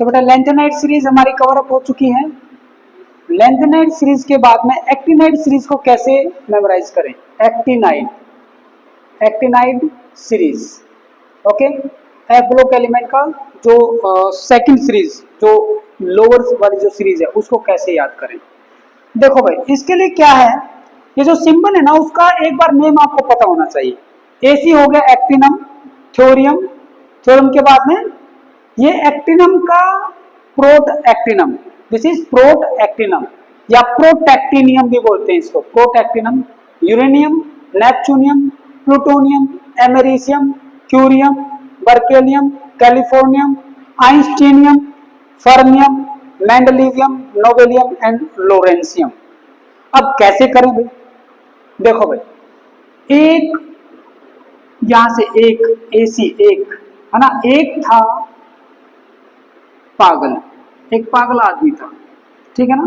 तो बेटा lanthanide series हमारी कवर अप हो चुकी है। लेंथेनाइड सीरीज के बाद में एक्टिनाइड सीरीज को कैसे मेमोराइज करें। Actinide series, okay, F block element का जो सेकंड सीरीज, जो लोअर वाली जो सीरीज है उसको कैसे याद करें। देखो भाई इसके लिए क्या है, ये जो सिंबल है ना उसका एक बार नेम आपको पता होना चाहिए। एसी हो गया एक्टिनम, थ्योरियम, थ्योरियम के बाद में ये एक्टिनम का प्रोट एक्टिनम, दिस इज प्रोट एक्टिनम या प्रोटैक्टिनियम भी बोलते हैं इसको, protactinium, uranium, neptunium, plutonium, americium, curium, berkelium, californium, einsteinium, fermium, mendelevium, nobelium and lawrencium. अब कैसे करें भाई, देखो भाई एक यहां से एक एसी एक है ना, एक था पागल, एक पागल आदमी था, ठीक है ना,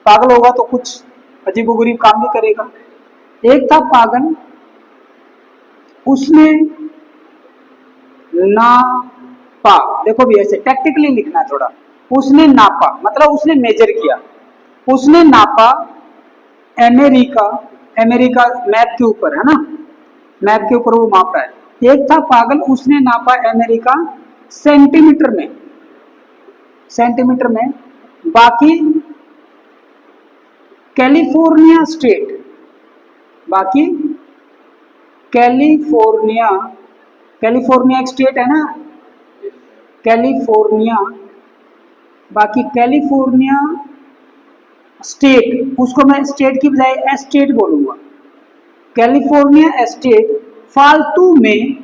पागल होगा तो कुछ अजीबोगरीब काम भी करेगा। एक था पागल, उसने नापा, देखो भी ऐसे टैक्टिकली लिखना है थोड़ा, उसने नापा मतलब उसने मेजर किया, उसने नापा अमेरिका, अमेरिका मैप के ऊपर है ना, मैप के ऊपर वो माप रहा है। एक था पागल, उसने नापा अमेरिका सेंटीमीटर में, सेंटीमीटर में, बाकी कैलिफोर्निया स्टेट, बाकी कैलिफोर्निया, कैलिफोर्निया एक स्टेट है ना, कैलिफोर्निया, बाकी कैलिफोर्निया स्टेट, उसको मैं स्टेट की बजाय एस्टेट बोलूंगा, कैलिफोर्निया एस्टेट फालतू में,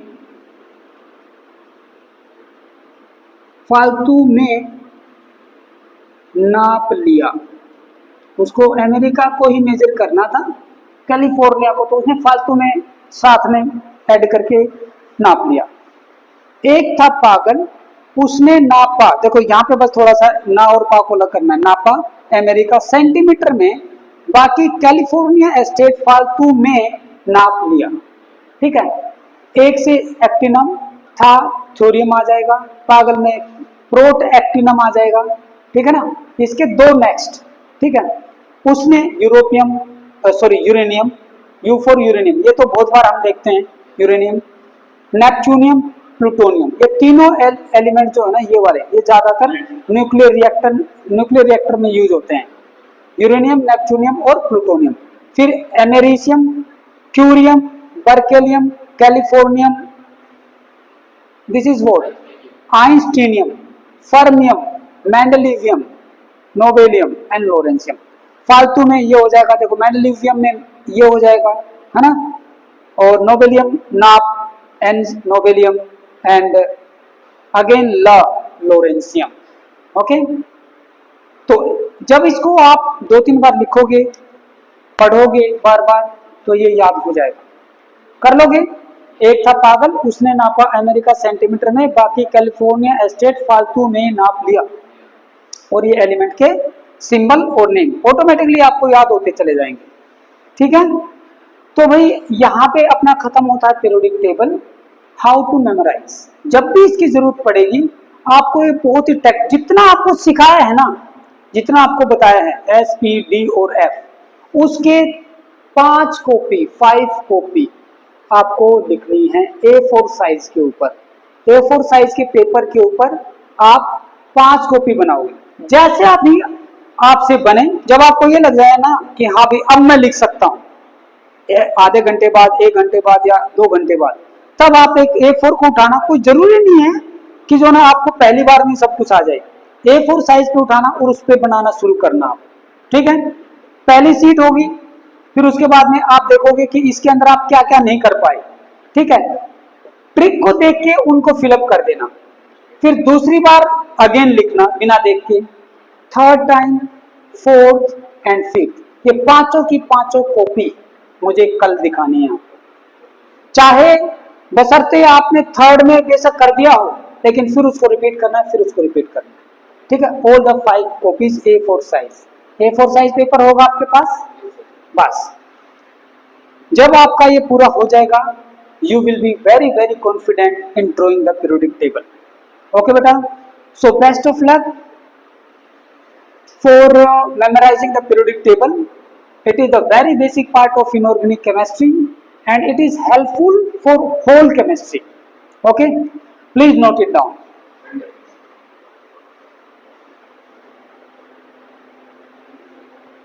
फालतू में नाप लिया। उसको अमेरिका को ही मेजर करना था, कैलिफोर्निया को तो उसने फालतू में साथ में ऐड करके नाप लिया। एक था पागल, उसने नापा, देखो यहाँ पे बस थोड़ा सा ना और पा को अलग करना है, नापा अमेरिका सेंटीमीटर में, बाकी कैलिफोर्निया एस्टेट फालतू में नाप लिया, ठीक है। एक से एक्टिनम था, थ्योरियम आ जाएगा, पागल में प्रोट एक्टिनम आ जाएगा, ठीक है ना। इसके दो नेक्स्ट, ठीक है, उसने europium sorry uranium, you for uranium, ये तो बहुत बार हम देखते हैं, यूरेनियम, नेपच्यूनियम, प्लूटोनियम, ये तीनों एलिमेंट जो है ना ये वाले, ये ज्यादातर न्यूक्लियर रिएक्टर में यूज होते हैं, यूरेनियम, नेपच्यूनियम और प्लूटोनियम। फिर americium, curium, berkelium, californium, this is what, einsteinium, fermium, mendelevium, nobelium and lawrencium. फालतू में ये हो जाएगा, देखो मेंडलीवियम में ये हो जाएगा है ना, और नोबेलियम नाप, एन नोबेलियम एंड अगेन ला लोरेंसियम, ओके। तो जब इसको आप 2-3 बार लिखोगे, पढ़ोगे बार बार, तो ये याद हो जाएगा, कर लोगे। एक था पागल, उसने नापा अमेरिका सेंटीमीटर में, बाकी कैलिफोर्निया एस्टेट फालतू में नाप लिया, और ये एलिमेंट के सिंबल और नेम ऑटोमेटिकली आपको याद होते चले जाएंगे, ठीक है। तो भाई यहाँ पे अपना खत्म होता है periodic table. How to memorise, जब भी इसकी जरूरत पड़ेगी आपको, ये बहुत ही जितना आपको सिखाया है ना, जितना आपको बताया है एस, पी, डी और एफ, उसके 5 कॉपी 5 कॉपी आपको लिखनी है A4 साइज के ऊपर। A4 साइज के पेपर के ऊपर आप 5 कॉपी बनाओगे। जैसे अभी आपसे बने, जब आपको ये लग जाए ना कि हाँ भाई अब मैं लिख सकता हूँ, आधे घंटे बाद, 1 घंटे बाद या 2 घंटे बाद, तब आप एक A4 को उठाना, कोई जरूरी नहीं है कि जो ना आपको पहली बार में सब कुछ आ जाए। A4 साइज पे उठाना और उस पर बनाना शुरू करना आप, ठीक है। पहली सीट होगी, फिर उसके बाद में आप देखोगे कि इसके अंदर आप क्या क्या नहीं कर पाए, ठीक है, ट्रिक को देख के उनको फिलअप कर देना। फिर दूसरी बार अगेन लिखना बिना देख के, third time, fourth and fifth, ये पांचों की पांचों कॉपी मुझे कल दिखानी है। चाहे बशर्ते आपने थर्ड में बेशक कर दिया हो, लेकिन फिर उसको रिपीट करना है, फिर उसको रिपीट करना है, ठीक है। All the 5 copies A4 size, A4 size paper होगा आपके पास। बस जब आपका ये पूरा हो जाएगा, you will be very very confident in drawing the periodic table, okay बेटा। So best of luck for memorizing the periodic table. It is the very basic part of inorganic chemistry and it is helpful for whole chemistry. Okay, please note it down.